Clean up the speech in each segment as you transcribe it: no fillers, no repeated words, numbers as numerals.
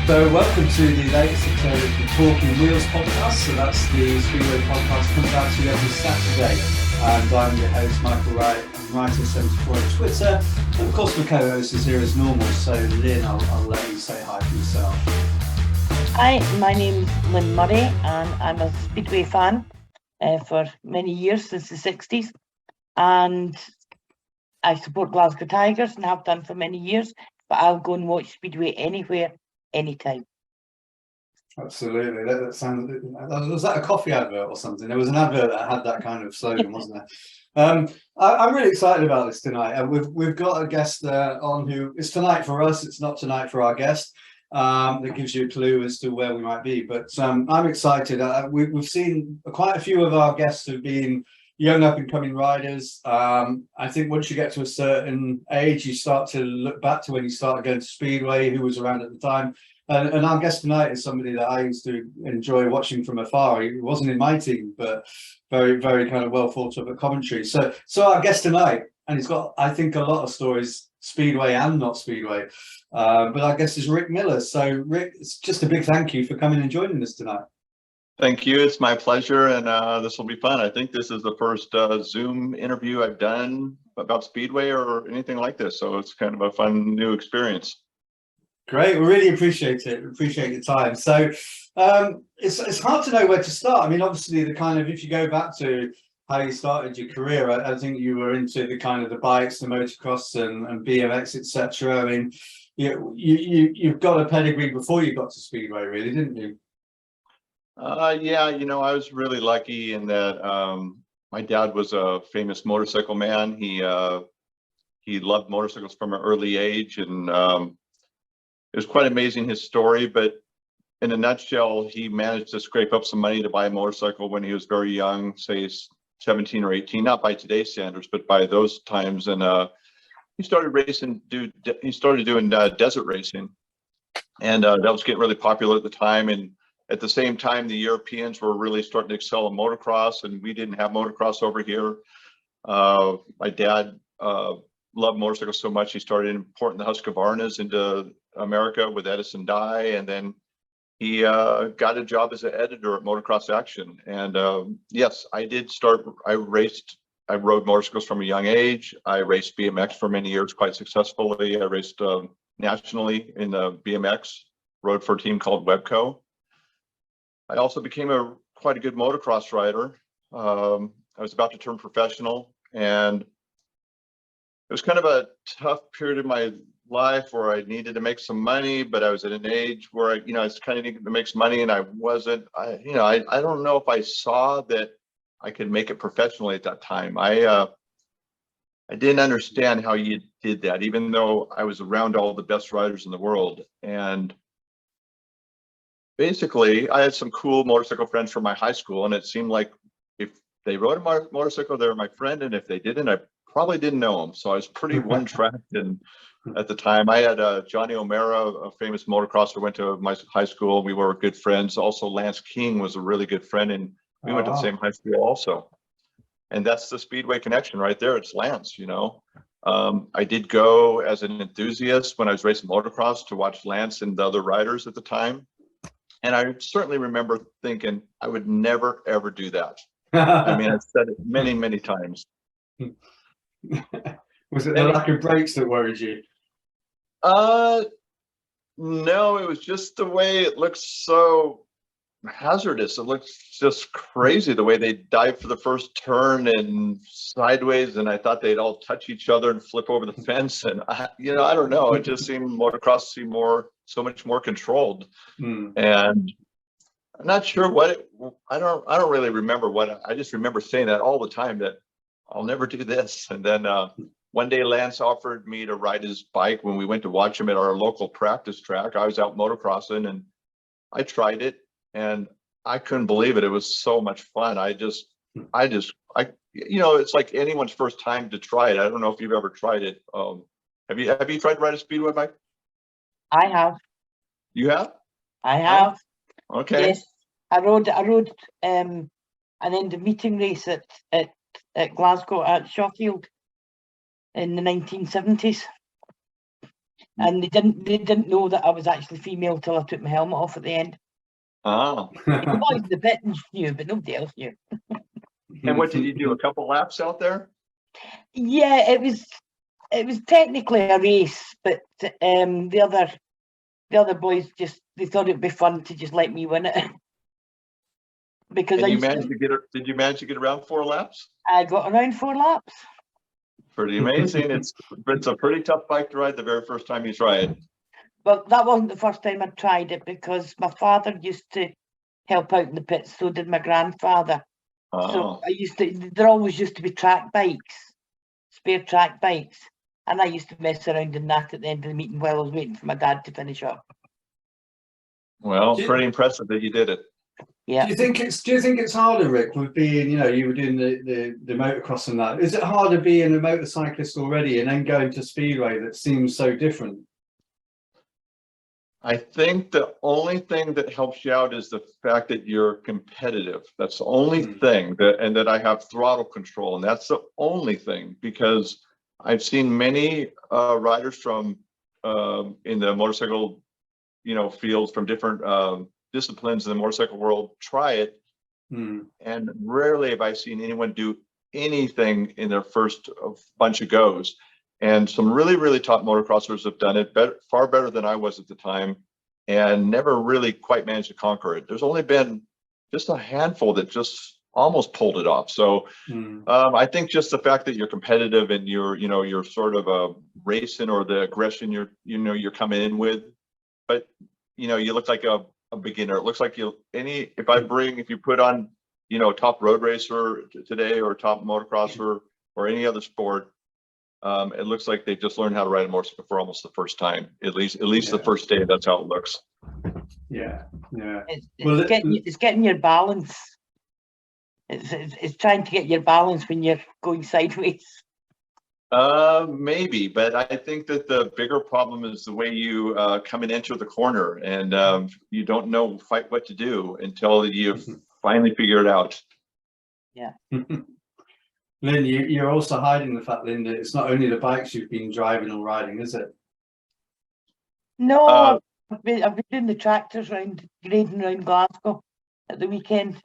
So welcome to the latest episode of the Talking Wheels podcast. So that's the Speedway podcast, comes out to you every Saturday. And I'm your host, Michael Wright, Writer74 on Twitter. And of course, my co-host is here as normal. So Lynn, I'll let you say hi for yourself. Hi, my name's Lynn Murray, and I'm a Speedway fan for many years, since the 60s. And I support Glasgow Tigers and have done for many years, but I'll go and watch Speedway anywhere, anytime. Absolutely. That sounds. Was that a coffee advert or something? There was an advert that had that kind of slogan, wasn't there? I'm really excited about this tonight, and we've got a guest on who it's tonight for us. It's not tonight for our guest. That gives you a clue as to where we might be. But I'm excited. We've seen quite a few of our guests have been young up-and-coming riders. I think once you get to a certain age, you start to look back to when you started going to Speedway, who was around at the time. And our guest tonight is somebody that I used to enjoy watching from afar. He wasn't in my team, but very, very kind of well thought of at Coventry. So our guest tonight, and he's got, I think, a lot of stories, Speedway and not Speedway. But our guest is Rick Miller. So Rick, it's just a big thank you for coming and joining us tonight. Thank you. It's my pleasure, and this will be fun. I think this is the first Zoom interview I've done about Speedway or anything like this, so it's kind of a fun new experience. Great, we really appreciate it. Appreciate your time. So it's hard to know where to start. I mean, obviously, the kind of, if you go back to how you started your career, I think you were into the kind of the bikes, the motocross, and BMX, etc. I mean, you've got a pedigree before you got to Speedway, really, didn't you? Yeah, you know, I was really lucky in that my dad was a famous motorcycle man. He loved motorcycles from an early age, and it was quite amazing, his story. But in a nutshell, he managed to scrape up some money to buy a motorcycle when he was very young, say 17 or 18, not by today's standards, but by those times. And he started racing. He started doing desert racing, and that was getting really popular at the time. And at the same time, the Europeans were really starting to excel in motocross, and we didn't have motocross over here. My dad loved motorcycles so much, he started importing the Husqvarnas into America with Edison Dye, and then he got a job as an editor at Motocross Action. And yes, I did start. I rode motorcycles from a young age. I raced BMX for many years quite successfully. I raced nationally in the BMX, rode for a team called Webco. I also became quite a good motocross rider. I was about to turn professional, and it was kind of a tough period of my life where I needed to make some money, but I was at an age where I was kind of needing to make some money, and I don't know if I saw that I could make it professionally at that time. I didn't understand how you did that, even though I was around all the best riders in the world. And basically, I had some cool motorcycle friends from my high school, and it seemed like if they rode a motorcycle, they were my friend, and if they didn't, I probably didn't know them. So I was pretty one-tracked. And at the time, I had Johnny O'Mara, a famous motocrosser, went to my high school. We were good friends. Also, Lance King was a really good friend, and we went to the same high school also. And that's the Speedway connection right there. It's Lance, you know. I did go as an enthusiast when I was racing motocross to watch Lance and the other riders at the time. And I certainly remember thinking I would never, ever do that. I mean, I've said it many, many times. Was it the lack of brakes that worried you? No, it was just the way it looks so hazardous. It looks just crazy the way they dive for the first turn and sideways, and I thought they'd all touch each other and flip over the fence. And I don't know. It just seemed motocross seemed so much more controlled. And I'm not sure what I don't really remember what I just remember saying that all the time, that I'll never do this. And then one day Lance offered me to ride his bike when we went to watch him at our local practice track. I was out motocrossing, and I tried it, and I couldn't believe it. It was so much fun. It's like anyone's first time to try it. I don't know if you've ever tried it. Have you tried to ride a Speedway bike? I have. You have? I have. Oh, okay. Yes, I rode an end of meeting race at Glasgow at Sheffield in the 1970s. and they didn't know that I was actually female till I took my helmet off at the end. Oh, The boys in the pit knew, but nobody else knew. and what did you do? A couple laps out there? Yeah, it was technically a race, but the other boys they thought it'd be fun to just let me win it. Because And you managed to get it. Did you manage to get around 4 laps? I got around 4 laps. Pretty amazing. It's a pretty tough bike to ride the very first time you try it. But that wasn't the first time I tried it, because my father used to help out in the pits, so did my grandfather. So Oh, there always used to be track bikes, spare track bikes. And I used to mess around in that at the end of the meeting while I was waiting for my dad to finish up. well, Do you- pretty impressive that you did it. Yeah. Do you think it's harder, Rick, with being, you were doing the motocross and that? Is it harder being a motorcyclist already and then going to Speedway that seems so different? I think the only thing that helps you out is the fact that you're competitive. That's the only thing and that I have throttle control. And that's the only thing, because I've seen many riders from in the motorcycle, fields from different disciplines in the motorcycle world try it. And rarely have I seen anyone do anything in their first bunch of goes. And some really, really top motocrossers have done it far better than I was at the time, and never really quite managed to conquer it. There's only been just a handful that just almost pulled it off. So I think just the fact that you're competitive and you're sort of racing, or the aggression you're coming in with, but you look like a beginner. It looks like if you put on top road racer today, or top motocrosser, or any other sport, it looks like they just learned how to ride a motorcycle for almost the first time. At least the first day, that's how it looks. Yeah. It's getting your balance. It's trying to get your balance when you're going sideways. Maybe, but I think that the bigger problem is the way you come and enter the corner, and you don't know what to do until you finally figure it out. Yeah. Lynn, you're also hiding the fact, Lynn, that it's not only the bikes you've been driving or riding, is it? No, I've been doing the tractors grading around Glasgow at the weekend.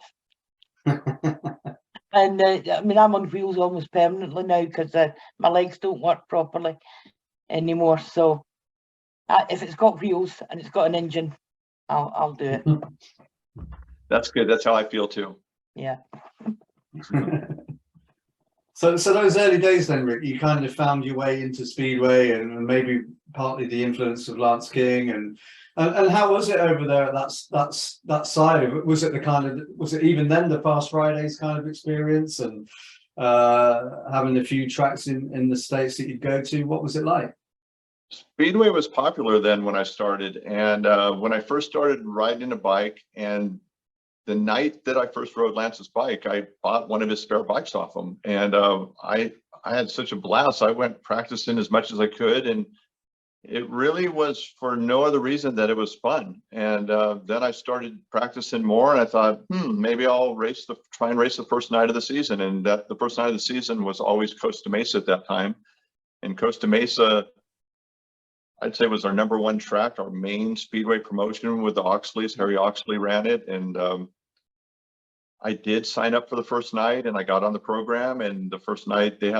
And I'm on wheels almost permanently now, because my legs don't work properly anymore. So if it's got wheels and it's got an engine, I'll do it. That's good. That's how I feel too. Yeah. So those early days then, Rick, you kind of found your way into Speedway, and maybe partly the influence of Lance King, and how was it over there at that side of it? Was it even then the Fast Fridays kind of experience, and having a few tracks in the States that you'd go to? What was it like? Speedway was popular then when I started, and when I first started riding a bike, and the night that I first rode Lance's bike, I bought one of his spare bikes off him, and I had such a blast. I went practicing as much as I could, and it really was for no other reason that it was fun. And then I started practicing more, and I thought, maybe I'll try and race the first night of the season. And the first night of the season was always Costa Mesa at that time, and Costa Mesa, I'd say, was our #1 track, our main Speedway promotion with the Oxleys. Harry Oxley ran it, and I did sign up for the first night, and I got on the program. And the first night they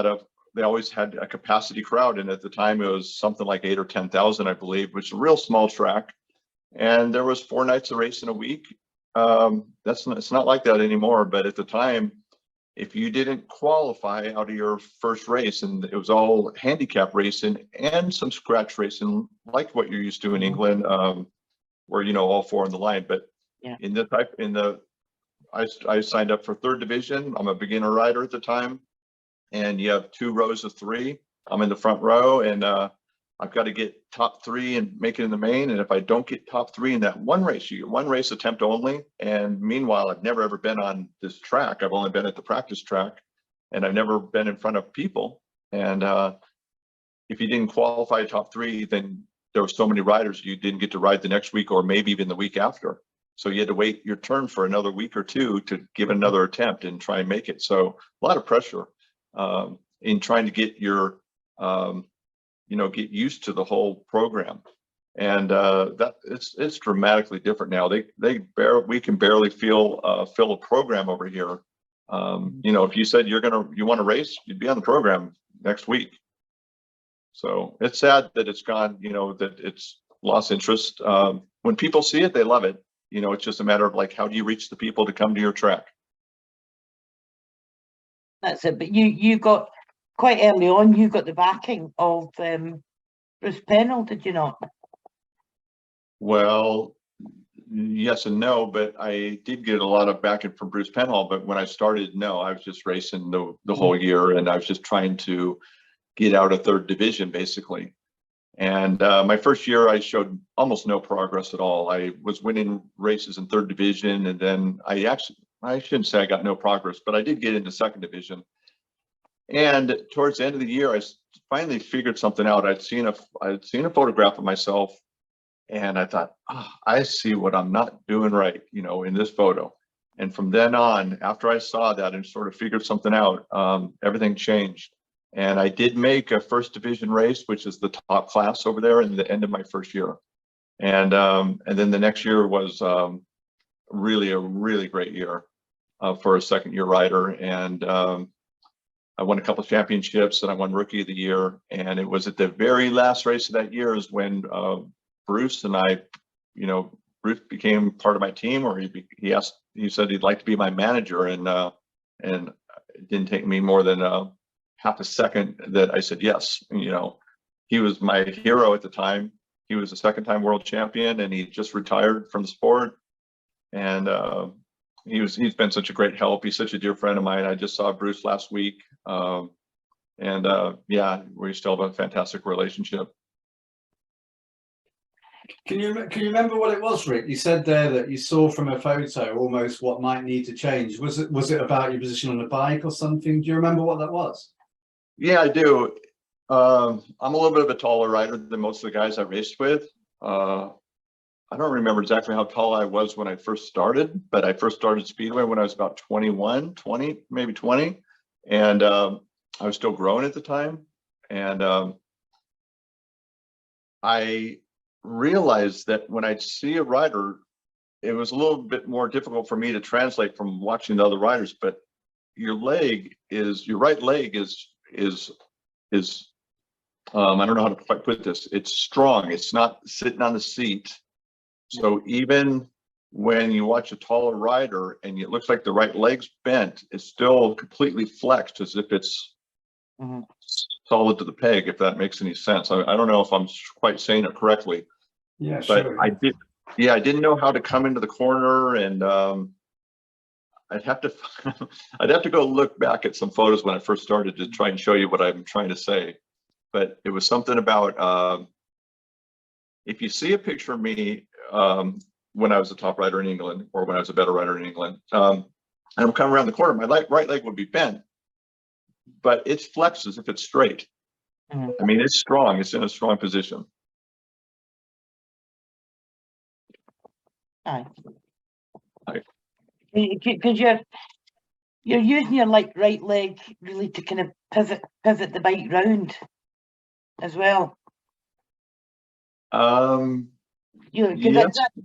always had a capacity crowd, and at the time it was something like 8,000 or 10,000, I believe, which is a real small track. And there was 4 nights of race in a week. It's not like that anymore, but at the time, if you didn't qualify out of your first race, and it was all handicap racing and some scratch racing, like what you're used to in England, where all 4 on the line. But yeah, I signed up for 3rd division. I'm a beginner rider at the time, and you have 2 rows of 3. I'm in the front row, and I've got to get top 3 and make it in the main. And if I don't get top 3 in that one race, you get 1 race attempt only. And meanwhile, I've never ever been on this track. I've only been at the practice track, and I've never been in front of people. And if you didn't qualify top 3, then there were so many riders you didn't get to ride the next week, or maybe even the week after. So you had to wait your turn for another week or 2 to give another attempt and try and make it. So a lot of pressure in trying to get your get used to the whole program. And that it's dramatically different now. We can barely fill a program over here. If you said you want to race, you'd be on the program next week. So it's sad that it's gone, that it's lost interest. When people see it, they love it. It's just a matter of like, how do you reach the people to come to your track? That's it. But you got quite early on, you got the backing of Bruce Pennell, did you not? Well, yes and no, but I did get a lot of backing from Bruce Pennell. But when I started, no, I was just racing the whole year, and I was just trying to get out of third division, basically. And my first year, I showed almost no progress at all. I was winning races in third division, and then I shouldn't say I got no progress, but I did get into second division. And towards the end of the year, I finally figured something out. I'd seen a photograph of myself, and I thought, I see what I'm not doing right, in this photo. And from then on, after I saw that and sort of figured something out, everything changed. And I did make a first division race, which is the top class over there, in the end of my first year. And then the next year was really a really great year for a second year rider. And I won a couple of championships, and I won Rookie of the Year. And it was at the very last race of that year is when Bruce and I, Bruce became part of my team, or he said he'd like to be my manager. And it didn't take me more than half a second that I said yes. He was my hero at the time. He was a second-time world champion, and he just retired from the sport. And he's been such a great help. He's such a dear friend of mine. I just saw Bruce last week, yeah, we still have a fantastic relationship. Can you remember what it was, Rick? You said there that you saw from a photo almost what might need to change. Was it about your position on the bike or something? Do you remember what that was? Yeah, I do. I'm a little bit of a taller rider than most of the guys I raced with. I don't remember exactly how tall I was when I first started, but I first started Speedway when I was about 20, maybe 20. And I was still growing at the time. And I realized that when I'd see a rider, it was a little bit more difficult for me to translate from watching the other riders, but your right leg is I don't know how to quite put this. It's strong. It's not sitting on the seat. So even when you watch a taller rider and it looks like the right leg's bent, it's still completely flexed as if it's solid to the peg, if that makes any sense. I don't know if I'm quite saying it correctly. Yeah, but sure. I didn't know how to come into the corner, and I'd have to go look back at some photos when I first started to try and show you what I'm trying to say. But it was something about if you see a picture of me when I was a top rider in England, or when I was a better rider in England, and I'm coming around the corner, my right leg would be bent, but it's flexed as if it's straight. I mean, it's strong. It's in a strong position. Aye. Because you're using your right leg really to kind of pivot the bike round as well. Yes.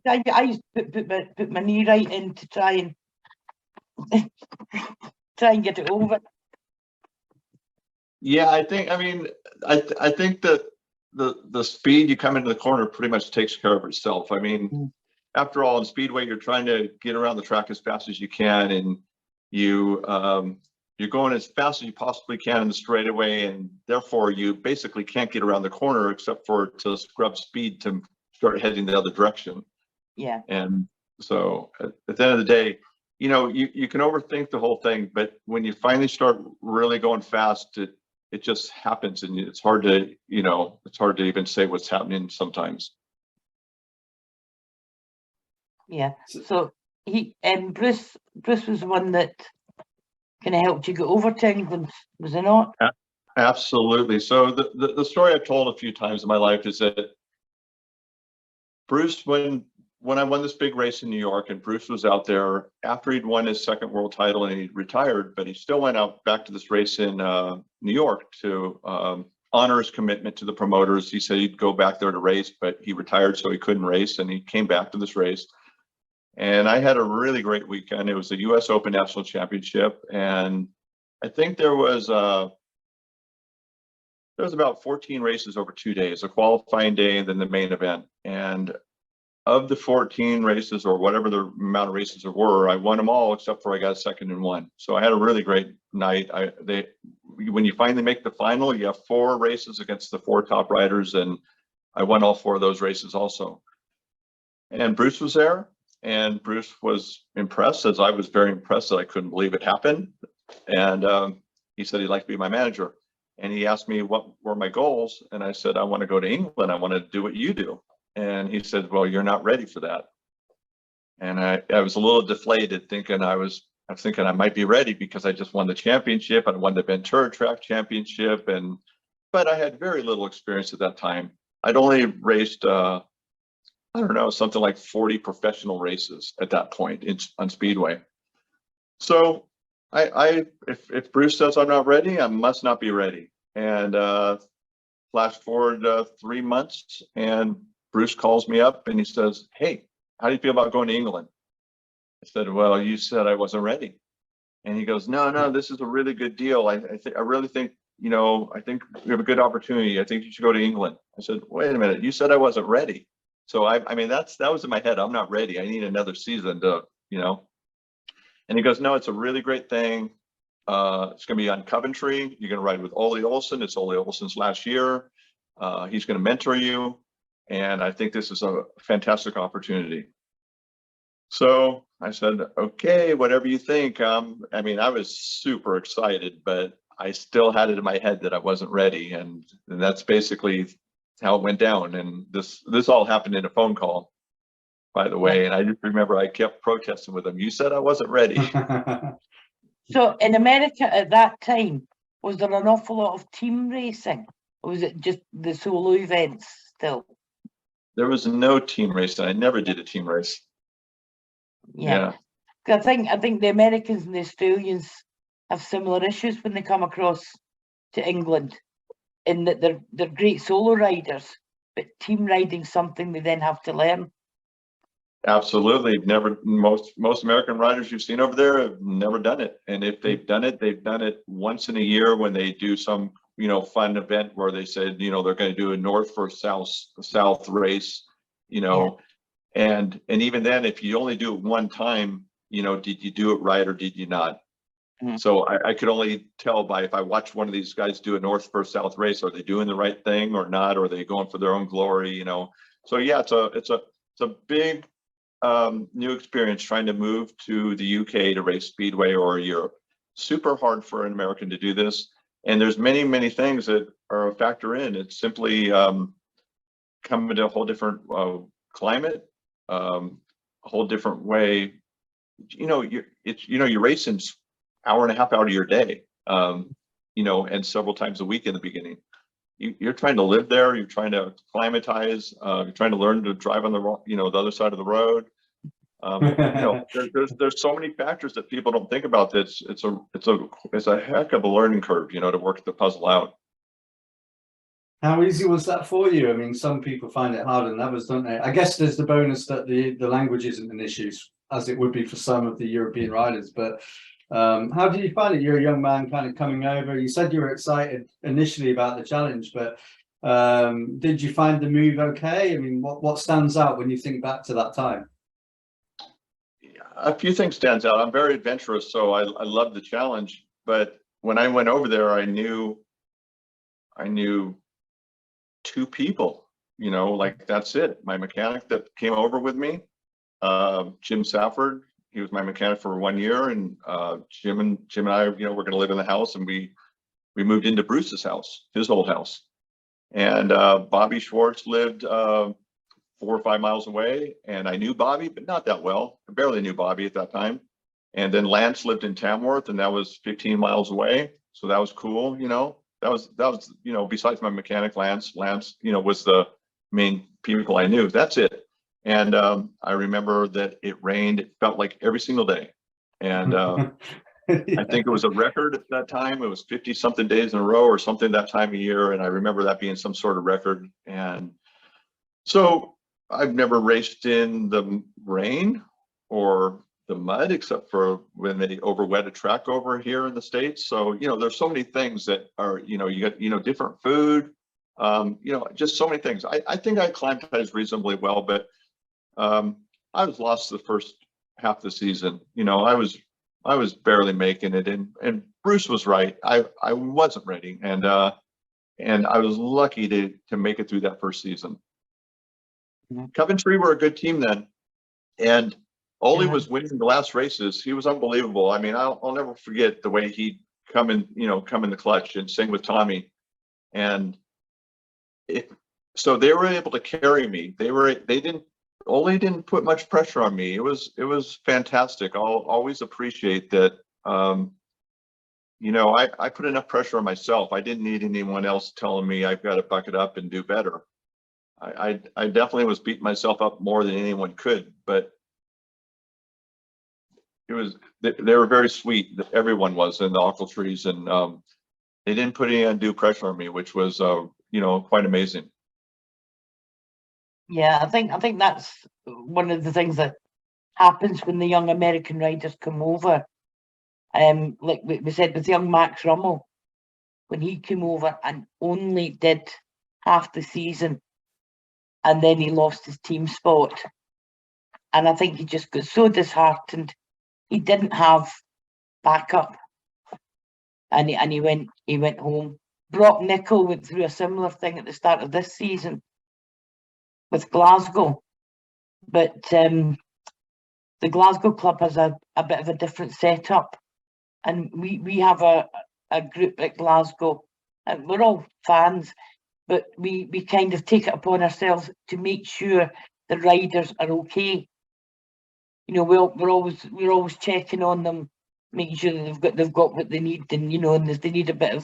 I used to put my knee right in to try and get it over. Yeah, I think that the speed you come into the corner pretty much takes care of itself. I mean, after all, in Speedway, you're trying to get around the track as fast as you can, and you're going as fast as you possibly can in the straightaway, and therefore you basically can't get around the corner except for to scrub speed to start heading the other direction. Yeah. And so at the end of the day, you can overthink the whole thing, but when you finally start really going fast, it just happens, and it's hard to even say what's happening sometimes. Yeah. So Bruce was the one that kind of helped you get over to England, was it not? Absolutely. So the story I've told a few times in my life is that Bruce, when I won this big race in New York, and Bruce was out there after he'd won his second world title and he'd retired, but he still went out back to this race in New York to honor his commitment to the promoters. He said he'd go back there to race, but he retired, so he couldn't race, and he came back to this race. And I had a really great weekend. It was the U.S. Open National Championship, and I think there was about 14 races over 2 days, a qualifying day and then the main event. And of the 14 races, or whatever the amount of races there were, I won them all except for I got second in one. So I had a really great night. When you finally make the final, you have 4 races against the 4 top riders, and I won all 4 of those races also. And Bruce was there, and Bruce was impressed, as I was very impressed, that I couldn't believe it happened. And he said he'd like to be my manager. And he asked me what were my goals, and I said, I want to go to England. I want to do what you do. And he said, well, you're not ready for that. And I was a little deflated, thinking I was thinking I might be ready, because I just won the championship. I won the Ventura Track Championship, but I had very little experience at that time. I'd only raced, I don't know, something like 40 professional races at that point on Speedway. So if Bruce says I'm not ready, I must not be ready. And flash forward 3 months, and Bruce calls me up and he says, hey, how do you feel about going to England? I said, well, you said I wasn't ready. And he goes, no, this is a really good deal. I really think, I think we have a good opportunity. I think you should go to England. I said, wait a minute, you said I wasn't ready. So I mean, that was in my head. I'm not ready. I need another season to, And he goes, no, it's a really great thing. It's going to be on Coventry. You're going to ride with Ole Olsen. It's Ole Olsen's last year. He's going to mentor you. And I think this is a fantastic opportunity. So I said, okay, whatever you think. I mean, I was super excited, but I still had it in my head that I wasn't ready. And that's basically how it went down. And this all happened in a phone call, by the way. And I just remember I kept protesting with him. You said I wasn't ready. So in America at that time, was there an awful lot of team racing? Or was it just the solo events still? There was no team racing. I never did a team race. Yeah. I think the Americans and the Australians have similar issues when they come across to England, in that they're great solo riders, but team riding's something they then have to learn. Absolutely. Most American riders you've seen over there have never done it. And if they've done it once in a year when they do some, fun event where they said, they're going to do a north versus south race, and even then, if you only do it one time, did you do it right or did you not? Mm-hmm. So I could only tell by, if I watch one of these guys do a north versus south race, are they doing the right thing or not? Or are they going for their own glory? So yeah, it's a big new experience trying to move to the UK to race Speedway or Europe. Super hard for an American to do this. And there's many things that are a factor in. It's simply coming to a whole different climate, a whole different way. You're racing hour and a half out of your day, and several times a week in the beginning. You're trying to live there. You're trying to acclimatize. You're trying to learn to drive on the other side of the road. There's so many factors that people don't think about. This it's a heck of a learning curve, to work the puzzle out. How easy was that for you? I mean, some people find it harder than others, don't they? I guess there's the bonus that the language isn't an issue, as it would be for some of the European riders. But how did you find it? You're a young man kind of coming over. You said you were excited initially about the challenge, but did you find the move okay? I mean, what stands out when you think back to that time? A few things stands out. I'm very adventurous, so I love the challenge. But when I went over there, I knew 2 people. Like, that's it. My mechanic that came over with me, Jim Safford. He was my mechanic for 1 year, and Jim and I, we're going to live in the house, and we moved into Bruce's house, his old house. And Bobby Schwartz lived 4 or 5 miles away, and I knew Bobby, but not that well. I barely knew Bobby at that time. And then Lance lived in Tamworth, and that was 15 miles away. So that was cool. That was besides my mechanic, Lance, was the main people I knew. That's it. And I remember that it rained. It felt like every single day. And I think it was a record at that time. It was 50 something days in a row or something that time of year. And I remember that being some sort of record. And so I've never raced in the rain or the mud, except for when they overwet a track over here in the States. So, there's so many things that are, you got, different food, just so many things. I think I acclimatized reasonably well, but I was lost the first half of the season. I was barely making it, and Bruce was right. I wasn't ready, and I was lucky to make it through that first season. Coventry were a good team then, and Ole was winning the last races. He was unbelievable. I mean, I'll never forget the way he'd come in the clutch and sing with Tommy, and so they were able to carry me. Ole didn't put much pressure on me. It was fantastic. I'll always appreciate that. I put enough pressure on myself. I didn't need anyone else telling me I've got to buck it up and do better. I definitely was beating myself up more than anyone could, but they were very sweet. Everyone was in the Ochiltrees, and they didn't put any undue pressure on me, which was quite amazing. Yeah, I think that's one of the things that happens when the young American riders come over. Like we said with young Max Rummel, when he came over and only did half the season, and then he lost his team spot, and I think he just got so disheartened. He didn't have backup, and he went home. Brock Nicol went through a similar thing at the start of this season with Glasgow, but the Glasgow club has a bit of a different setup, and we have a group at Glasgow, and we're all fans, but we kind of take it upon ourselves to make sure the riders are okay. We're always checking on them, making sure that they've got what they need, and and if they need a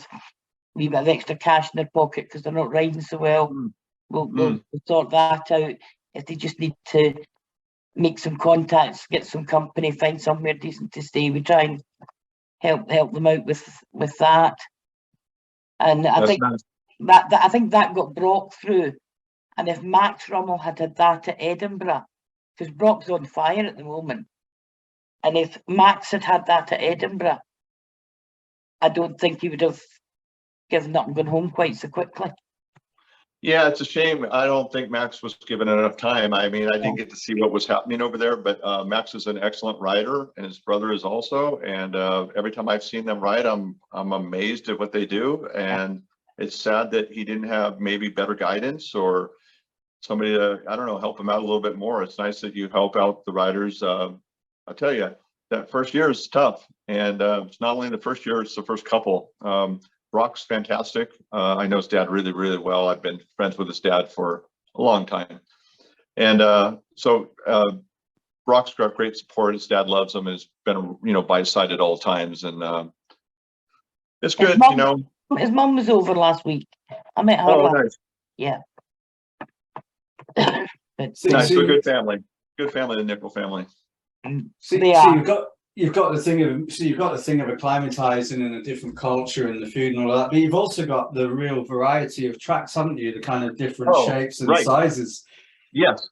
wee bit of extra cash in their pocket because they're not riding so well, we'll sort that out. If they just need to make some contacts, get some company, find somewhere decent to stay, we try and help them out with that. And I think that got Brock through. And if Max Rummel had that at Edinburgh, because Brock's on fire at the moment, and if Max had that at Edinburgh, I don't think he would have given up and gone home quite so quickly. Yeah, it's a shame. I don't think Max was given enough time. I mean, I didn't get to see what was happening over there, but Max is an excellent rider, and his brother is also. And every time I've seen them ride, I'm amazed at what they do. And it's sad that he didn't have maybe better guidance or somebody to, I don't know, help him out a little bit more. It's nice that you help out the riders. I'll tell you, that first year is tough, and it's not only the first year; it's the first couple. Brock's fantastic. I know his dad really, really well. I've been friends with his dad for a long time. And so Brock's got great support. His dad loves him, has been, by his side at all times. And it's good, His mum was over last week. I met her. Oh, nice. Yeah. Nice, a good family. Good family, the Nicol family. So you've got the thing of acclimatizing in a different culture and the food and all that, but you've also got the real variety of tracks, haven't you? The kind of different shapes and sizes. Yes.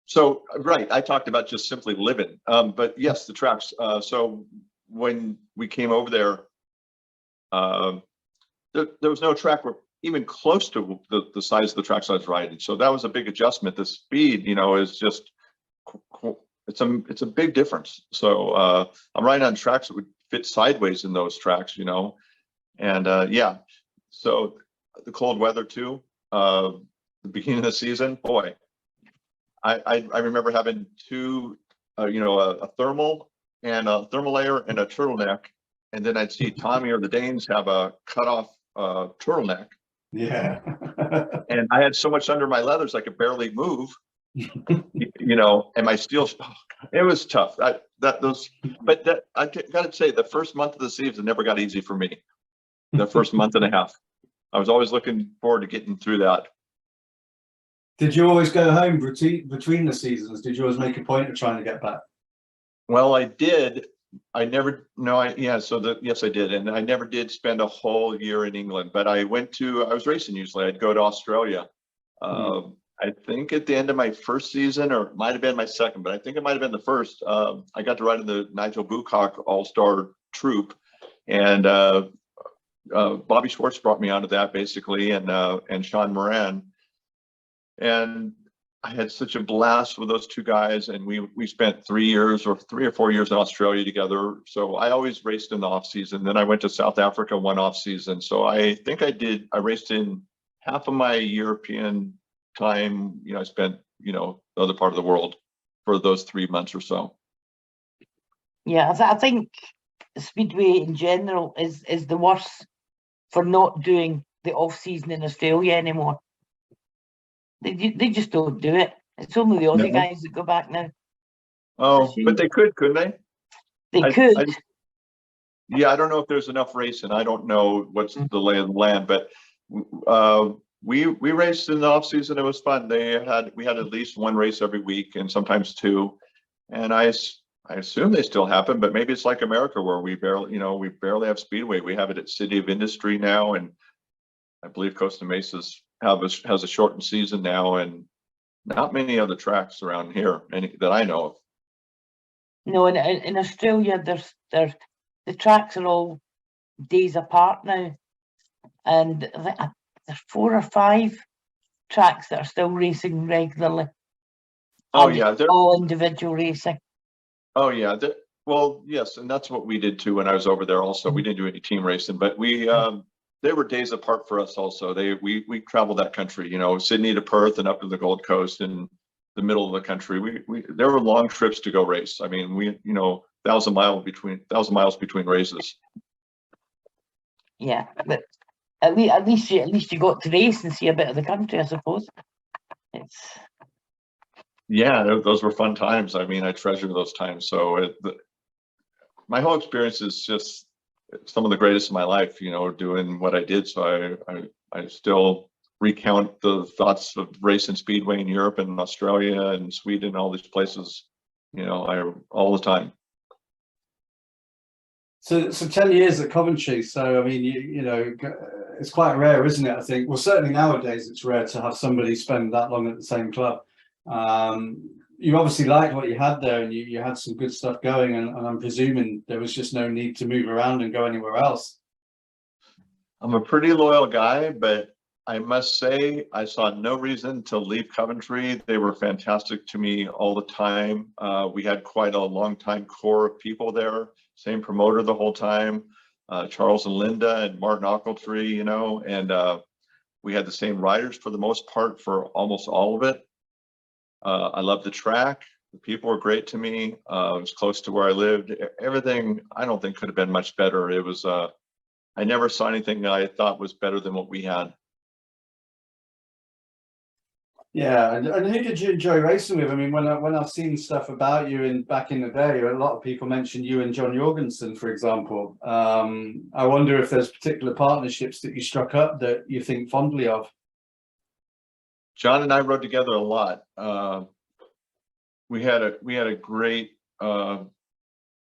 So I talked about just simply living, but yes, the tracks. So when we came over there, there was no track even close to the size of the tracks I was riding. So that was a big adjustment. The speed, is just. It's a big difference. So I'm riding on tracks that would fit sideways in those tracks, and yeah. So the cold weather too. The beginning of the season, boy, I remember having two, a thermal layer and a turtleneck, and then I'd see Tommy or the Danes have a cut off turtleneck. Yeah. And I had so much under my leathers I could barely move. And my steel, it was tough. But I gotta say, the first month of the season never got easy for me. The first month and a half, I was always looking forward to getting through that. Did you always go home between the seasons? Did you always make a point of trying to get back? Well, I did, I never, no, yeah, yes, I did. And I never did spend a whole year in England, but I was racing usually. I'd go to Australia. I think at the end of my first season, or it might have been my second, but I think it might have been the first. I got to ride in the Nigel Bucock All-Star Troop, and Bobby Schwartz brought me onto that basically, and Sean Moran, and I had such a blast with those two guys, and we spent 3 or 4 years in Australia together. So I always raced in the off season. Then I went to South Africa one off season. So I think I raced in half of my European time. I spent, the other part of the world for those 3 months or so. Yeah, I think Speedway in general is the worst for not doing the off season in Australia anymore. They just don't do it. It's only the Aussie guys that go back now. Oh, but they couldn't they? They could. Yeah, I don't know if there's enough racing. I don't know what's the lay of the land, but we raced in the off season. It was fun. We had at least one race every week, and sometimes two. And I assume they still happen, but maybe it's like America where we barely have Speedway. We have it at City of Industry now, and I believe Costa Mesa's has a shortened season now, and not many other tracks around here that I know of. No, in Australia, the tracks are all days apart now, and there's 4 or 5 tracks that are still racing regularly. Oh yeah, they're all individual racing. Oh yeah, well yes, and that's what we did too when I was over there. Also, we didn't do any team racing, but they were days apart for us. Also, we traveled that country, Sydney to Perth and up to the Gold Coast and the middle of the country. There were long trips to go race. I mean, 1,000 miles between races. Yeah, but at least you got to race and see a bit of the country, I suppose. Yeah, those were fun times. I mean, I treasure those times. So my whole experience is just some of the greatest of my life, doing what I did. So I still recount the thoughts of racing Speedway in Europe and Australia and Sweden, all these places, all the time. So 10 years at Coventry. So I mean, it's quite rare, isn't it? I think. Well, certainly nowadays it's rare to have somebody spend that long at the same club. You obviously liked what you had there, and you had some good stuff going, and I'm presuming there was just no need to move around and go anywhere else. I'm a pretty loyal guy, but I must say I saw no reason to leave Coventry. They were fantastic to me all the time. We had quite a long time core of people there, same promoter the whole time, Charles and Linda and Martin Ochiltree, and we had the same riders for the most part for almost all of it. I loved the track. The people were great to me. It was close to where I lived. Everything I don't think could have been much better. It was, I never saw anything that I thought was better than what we had. Yeah, and who did you enjoy racing with? I mean, when I've seen stuff about you back in the day, a lot of people mentioned you and John Jurgensen, for example. I wonder if there's particular partnerships that you struck up that you think fondly of. John and I rode together a lot. We had a great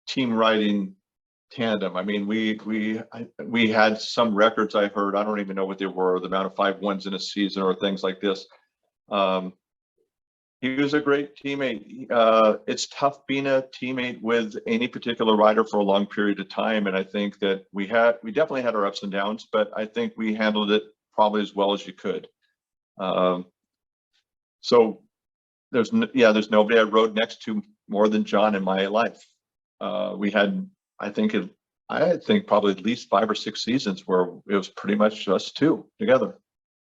team riding tandem. I mean, we had some records I heard. I don't even know what they were, the amount of 5 wins in a season or things like this. He was a great teammate. It's tough being a teammate with any particular rider for a long period of time, and I think that we definitely had our ups and downs, but I think we handled it probably as well as you could. So there's nobody I rode next to more than John in my life. We had, I think probably at least 5 or 6 seasons where it was pretty much us two together.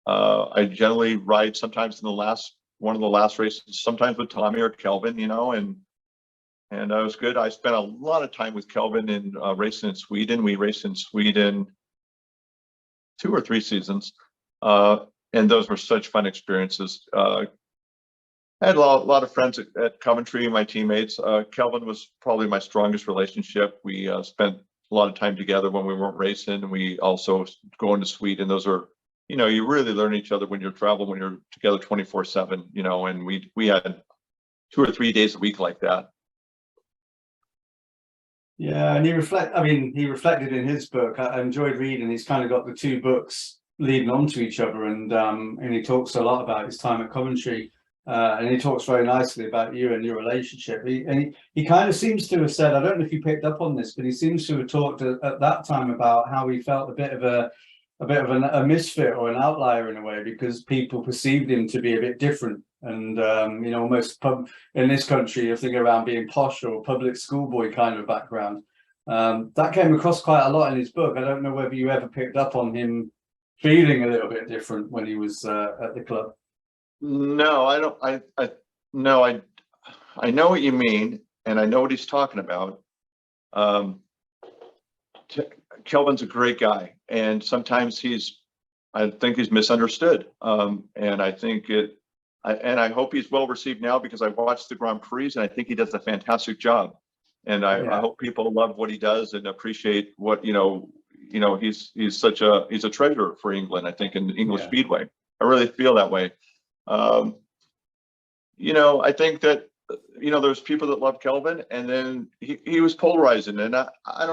I generally ride sometimes in one of the last races, sometimes with Tommy or Kelvin, and it was good. I spent a lot of time with Kelvin in racing in Sweden. We raced in Sweden 2 or 3 seasons, and those were such fun experiences. I had a lot of friends at Coventry, my teammates. Kelvin was probably my strongest relationship. We spent a lot of time together when we weren't racing, and we also going to Sweden. Those are, you really learn each other when you're traveling, when you're together 24/7, and we had 2 or 3 days a week like that. Yeah, and he reflected in his book. I enjoyed reading. He's kind of got the two books leading on to each other, and he talks a lot about his time at Coventry, and he talks very nicely about you and your relationship. He kind of seems to have said, I don't know if you picked up on this, but he seems to have talked at that time about how he felt a bit of a misfit or an outlier in a way, because people perceived him to be a bit different, and almost in this country, you're thinking around being posh or public schoolboy kind of background. That came across quite a lot in his book. I don't know whether you ever picked up on him feeling a little bit different when he was at the club. No, I don't. No, I know what you mean, and I know what he's talking about. Kelvin's a great guy, and sometimes I think he's misunderstood. And I hope he's well received now, because I watched the Grand Prix and I think he does a fantastic job. And I hope people love what he does and appreciate what, he's a treasure for England, I think, in English Speedway. I really feel that way. I think that, there's people that love Kelvin, and then he was polarizing, and I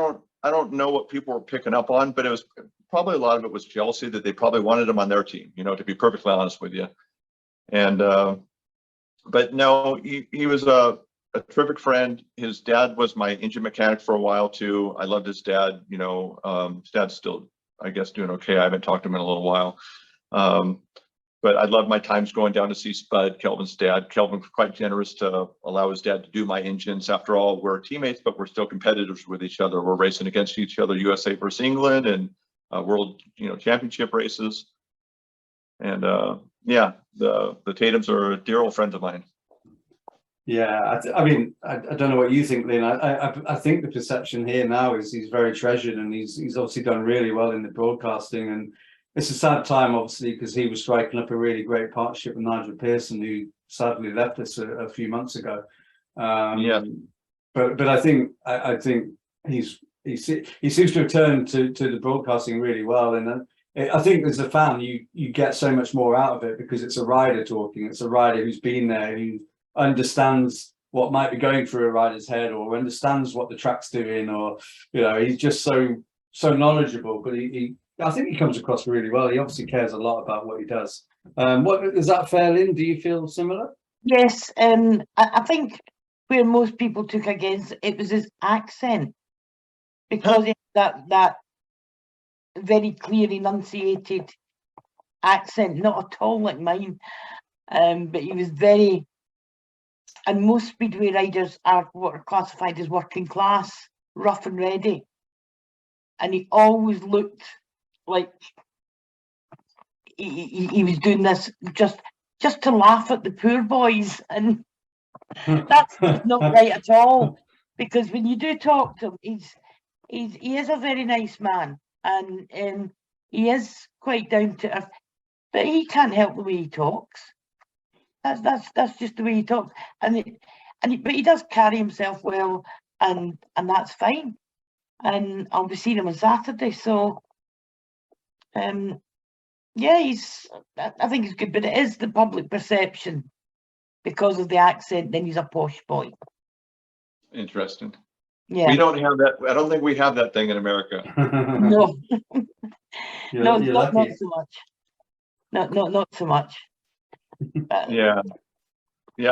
don't know what people were picking up on, but it was probably a lot of it was jealousy that they probably wanted him on their team, to be perfectly honest with you. And, but no, he was a terrific friend. His dad was my engine mechanic for a while too. I loved his dad, his dad's still, I guess, doing okay. I haven't talked to him in a little while. But I loved my times going down to see Spud, Kelvin's dad. Kelvin was quite generous to allow his dad to do my engines. After all, we're teammates, but we're still competitors with each other. We're racing against each other, USA versus England, and world, championship races. And the Tatums are dear old friends of mine. Yeah, I mean, I don't know what you think, Lynn. I think the perception here now is he's very treasured, and he's obviously done really well in the broadcasting. And it's a sad time, obviously, because he was striking up a really great partnership with Nigel Pearson, who sadly left us a few months ago. But I think he seems to have turned to the broadcasting really well. And I think as a fan, you get so much more out of it, because it's a rider talking. It's a rider who's been there, who understands what might be going through a rider's head, or understands what the track's doing, or he's just so knowledgeable. But I think he comes across really well. He obviously cares a lot about what he does. What is that fair, Lynn? Do you feel similar? Yes, I think where most people took against it was his accent, because he had that very clear enunciated accent, not at all like mine. But he was very, and most Speedway riders are what are classified as working class, rough and ready, and he always looked like he was doing this just to laugh at the poor boys, and that's not right at all. Because when you do talk to him, he is a very nice man, and he is quite down to earth, but he can't help the way he talks. That's just the way he talks, but he does carry himself well, and that's fine. And I'll be seeing him on Saturday, so I think he's good, but it is the public perception because of the accent. Then he's a posh boy. Interesting. Yeah, we don't have that. I don't think we have that thing in America. No, You're not lucky. so much. Not so much. Yeah,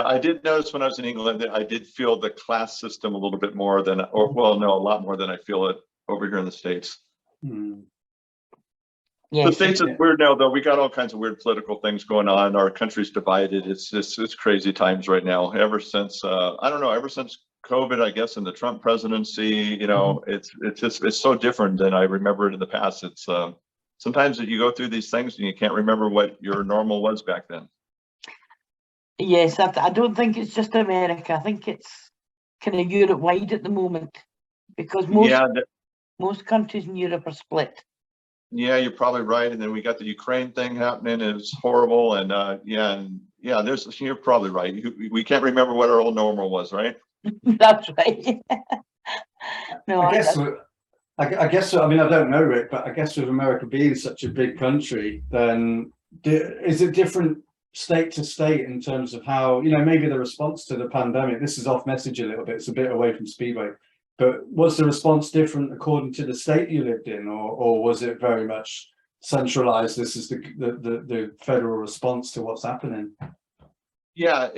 I did notice when I was in England that I did feel the class system a little bit more than, a lot more than I feel it over here in the States. Yes. The States is weird now, though. We got all kinds of weird political things going on. Our country's divided. It's crazy times right now. Ever since ever since COVID, I guess, and the Trump presidency, it's so different than I remember it in the past. It's sometimes you go through these things and you can't remember what your normal was back then. Yes, I don't think it's just America. I think it's kind of Europe-wide at the moment, because most countries in Europe are split. Yeah, you're probably right. And then we got the Ukraine thing happening. And it's horrible. And you're probably right. We can't remember what our old normal was, right? That's right. No, I guess I mean, I don't know, Rick, but I guess with America being such a big country, then is it different state to state in terms of how, maybe the response to the pandemic? This is off message a little bit. It's a bit away from Speedway. But was the response different according to the state you lived in, or was it very much centralized? This is the federal response to what's happening. Yeah,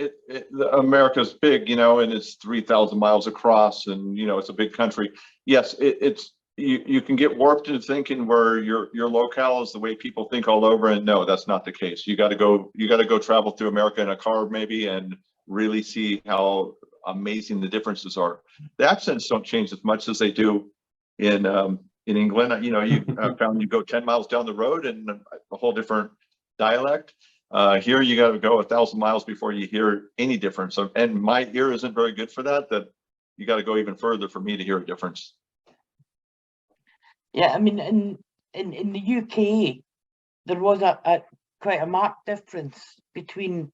America's big, you know, and it's 3,000 miles across, and you know, it's a big country. Yes, it's you can get warped into thinking where your locale is the way people think all over, and no, that's not the case. You got to go travel through America in a car maybe and really see how amazing the differences are. The accents don't change as much as they do in England. You know, you found you go 10 miles down the road and a whole different dialect. Here you got to go 1,000 miles before you hear any difference. And my ear isn't very good for that. That you got to go even further for me to hear a difference. Yeah, I mean, in the UK, there was a quite a marked difference between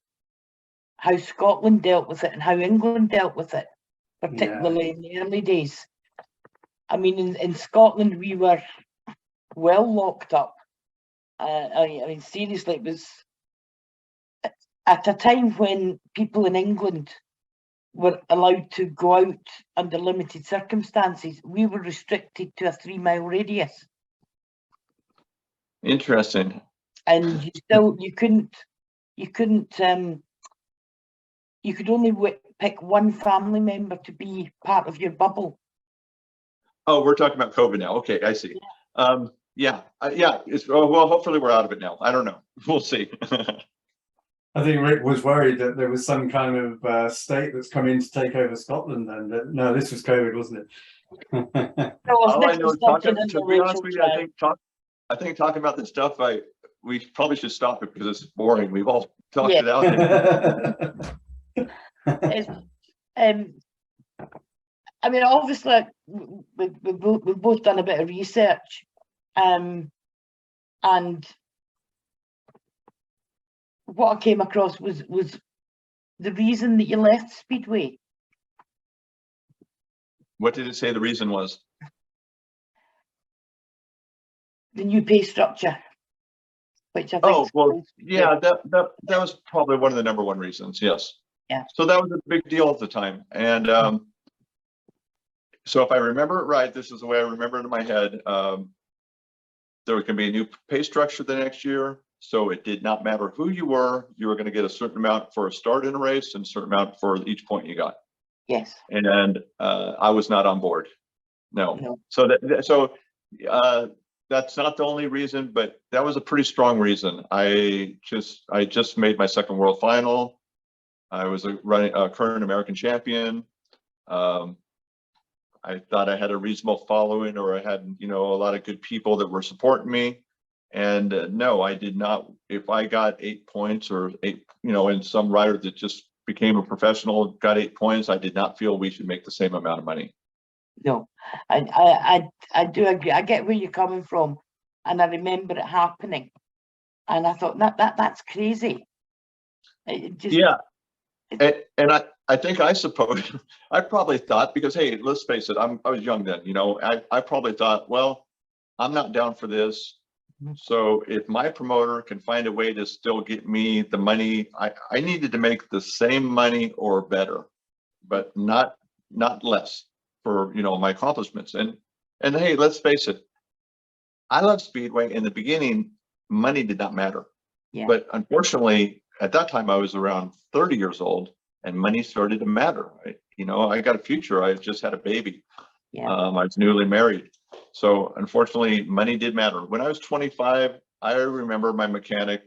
how Scotland dealt with it and how England dealt with it, particularly in the early days. I mean, in Scotland, we were well locked up. I mean, seriously, it was at a time when people in England were allowed to go out under limited circumstances. We were restricted to a 3-mile radius. Interesting. And you could only pick one family member to be part of your bubble. Oh, we're talking about COVID now. Okay, I see. Yeah. Yeah. Well, hopefully we're out of it now. I don't know. We'll see. I think Rick was worried that there was some kind of state that's come in to take over Scotland. And no, this was COVID, wasn't it? All I know, to be honest with you, I think talking about this stuff, we probably should stop it because it's boring. We've all talked it out. I mean, obviously, we've both done a bit of research, and what I came across was the reason that you left Speedway. What did it say the reason was? The new pay structure, which I think. Oh, well, yeah, that was probably one of the number one reasons. Yes. Yeah. So that was a big deal at the time, and so if I remember it right, this is the way I remember it in my head. There was going to be a new pay structure the next year. So it did not matter who you were going to get a certain amount for a start in a race and a certain amount for each point you got. Yes. And I was not on board. No. So that's not the only reason, but that was a pretty strong reason. I just made my second world final. I was a current American champion. I thought I had a reasonable following, or I had, you know, a lot of good people that were supporting me. And no, I did not. If I got 8 points or 8, you know, and some rider that just became a professional got 8 points, I did not feel we should make the same amount of money. No, I do agree. I get where you're coming from, and I remember it happening, and I thought that's crazy. Yeah, and I think I suppose I probably thought, because hey, let's face it, I was young then, you know, I probably thought, well, I'm not down for this. So if my promoter can find a way to still get me the money, I needed to make the same money or better, but not less for, you know, my accomplishments. And hey, let's face it, I love Speedway. In the beginning, money did not matter. Yeah. But unfortunately, at that time, I was around 30 years old and money started to matter. You know, I got a future. I just had a baby. Yeah. I was newly married. So unfortunately, money did matter. When I was 25, I remember my mechanic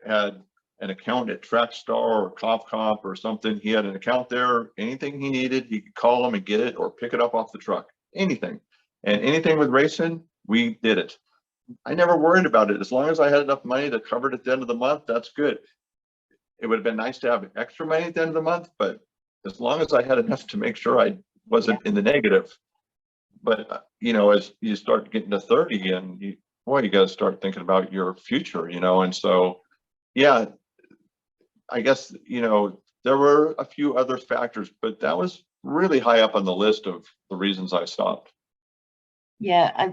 had an account at Trackstar or Comp or something. He had an account there. Anything he needed, he could call him and get it or pick it up off the truck. Anything. And anything with racing, we did it. I never worried about it. As long as I had enough money to cover it at the end of the month, that's good. It would have been nice to have extra money at the end of the month, but as long as I had enough to make sure I wasn't in the negative. But, you know, as you start getting to 30 and you got to start thinking about your future, you know? And so, yeah, I guess, you know, there were a few other factors, but that was really high up on the list of the reasons I stopped. Yeah, I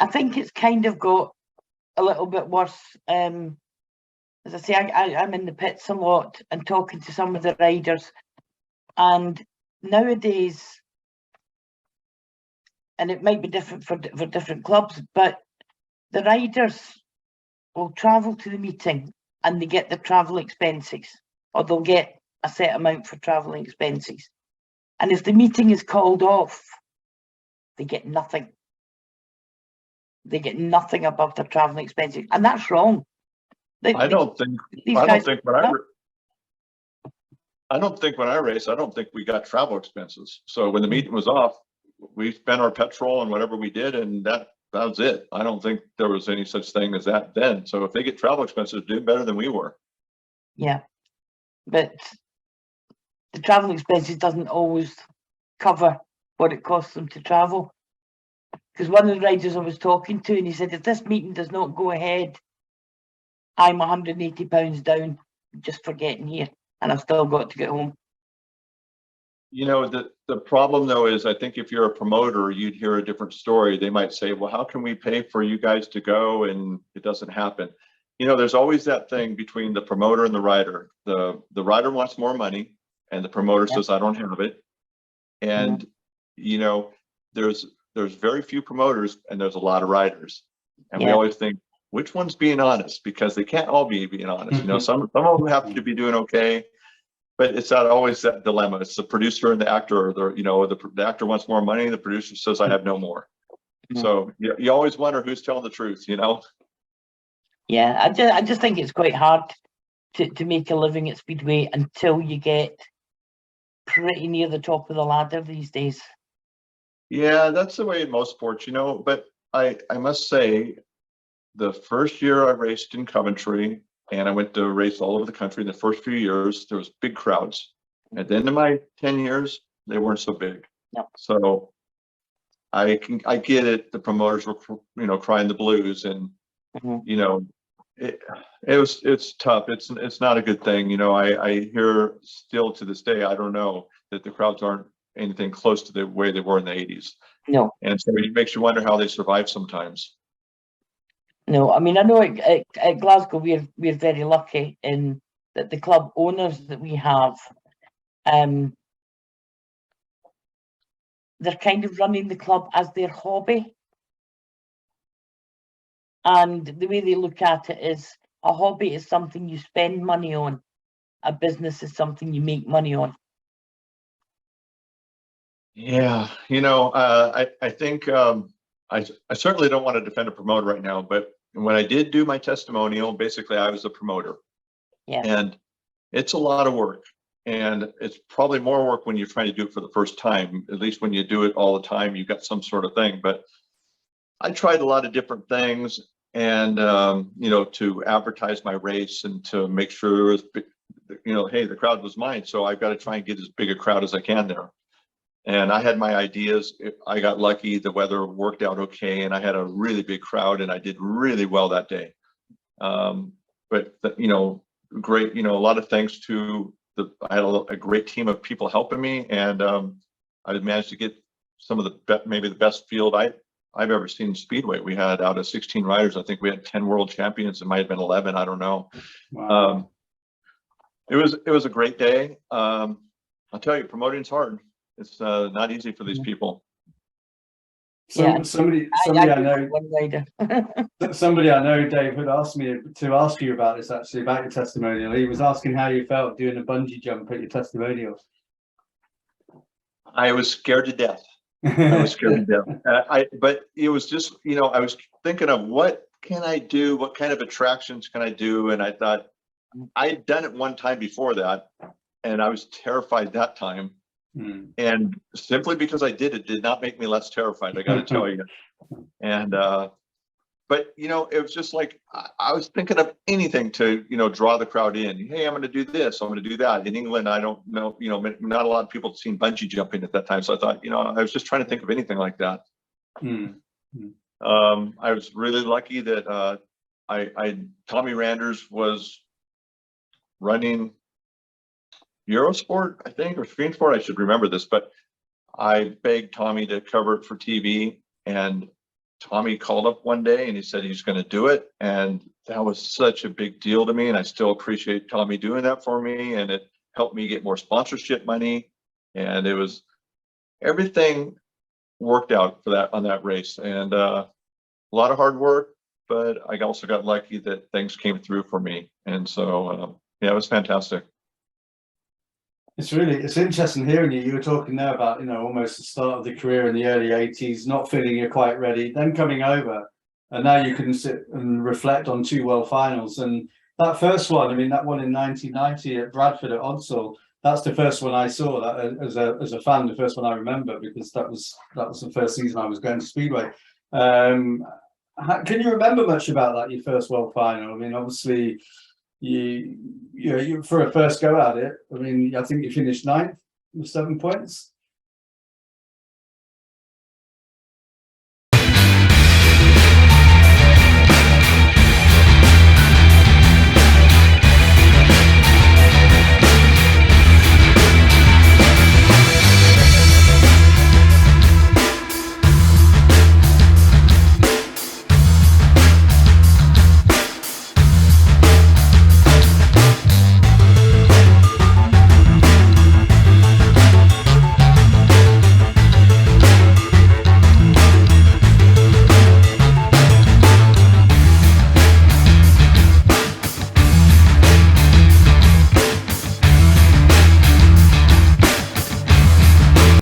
think it's kind of got a little bit worse. As I say, I'm in the pits a lot and talking to some of the riders, and nowadays, and it might be different for different clubs, but the riders will travel to the meeting and they get the travel expenses, or they'll get a set amount for traveling expenses. And if the meeting is called off, they get nothing. They get nothing above their traveling expenses, and that's wrong. I don't think when I race, I don't think we got travel expenses. So when the meeting was off, we spent our petrol and whatever we did, and that was it. I don't think there was any such thing as that then. So if they get travel expenses, they're doing better than we were. Yeah, but the travel expenses doesn't always cover what it costs them to travel. Because one of the riders I was talking to, and he said, if this meeting does not go ahead, I'm £180 down just for getting here, and I've still got to get home. You know, the problem though is, I think if you're a promoter, you'd hear a different story. They might say, well, how can we pay for you guys to go? And it doesn't happen. You know, there's always that thing between the promoter and the rider. The rider wants more money, and the promoter says, I don't have it. And, you know, there's very few promoters and there's a lot of riders. And we always think, which one's being honest? Because they can't all be being honest. You know, some of them have to be doing okay, but it's not always that dilemma. It's the producer and the actor, or the actor wants more money, the producer says, I have no more. So you always wonder who's telling the truth, you know? Yeah, I just think it's quite hard to make a living at Speedway until you get pretty near the top of the ladder these days. Yeah, that's the way in most sports, you know, but I must say, the first year I raced in Coventry, and I went to race all over the country, in the first few years, there was big crowds. At the end of my 10 years, they weren't so big. No. So I get it. The promoters were, you know, crying the blues, and, you know, it's tough. It's not a good thing. You know, I hear still to this day, I don't know, that the crowds aren't anything close to the way they were in the 80s. No. And so it makes you wonder how they survive sometimes. No, I mean, I know at Glasgow we're very lucky in that the club owners that we have, they're kind of running the club as their hobby. And the way they look at it is, a hobby is something you spend money on. A business is something you make money on. Yeah, you know, I think I certainly don't want to defend a promoter right now, but when I did do my testimonial, basically I was a promoter. Yeah. And it's a lot of work. And it's probably more work when you're trying to do it for the first time. At least when you do it all the time, you've got some sort of thing. But I tried a lot of different things, and you know, to advertise my race and to make sure it was, you know, hey, the crowd was mine, so I've got to try and get as big a crowd as I can there. And I had my ideas. I got lucky. The weather worked out okay, and I had a really big crowd, and I did really well that day. But you know, great. You know, a lot of thanks to I had a great team of people helping me, and I managed to get some of maybe the best field I've ever seen in Speedway. We had, out of 16 riders, I think we had 10 world champions. It might have been 11. I don't know. Wow. It was a great day. I'll tell you, promoting's hard. It's not easy for these people. So Yeah. somebody I know, one rider. somebody I know, Dave, had asked me to ask you about this, actually, about your testimonial. He was asking how you felt doing a bungee jump at your testimonials. I was scared to death. I was scared to death. But it was just, you know, I was thinking of what can I do? What kind of attractions can I do? And I thought, I'd done it one time before that, and I was terrified that time. And simply because I did it not make me less terrified, I got to tell you. And but you know, it was just like I was thinking of anything to, you know, draw the crowd in. Hey, I'm going to do this, I'm going to do that. In England, I don't know, you know, not a lot of people had seen bungee jumping at that time, so I thought, you know, I was just trying to think of anything like that. I was really lucky that Tommy Randers was running Eurosport, I think, or Screen Sport. I should remember this, but I begged Tommy to cover it for TV, and Tommy called up one day and he said he's going to do it. And that was such a big deal to me. And I still appreciate Tommy doing that for me. And it helped me get more sponsorship money. and it was everything worked out for that on that race, and a lot of hard work. But I also got lucky that things came through for me, and so yeah, it was fantastic. It's interesting hearing you. You were talking there about, you know, almost the start of the career in the early 80s, not feeling you're quite ready, then coming over, and now you can sit and reflect on 2 world finals. And that first one, I mean, that one in 1990 at Bradford at Odsall, that's the first one I saw that as a fan, the first one I remember, because that was the first season I was going to Speedway. Can you remember much about that, your first world final? I mean, obviously, you for a first go at it, I mean, I think you finished 9th with 7 points.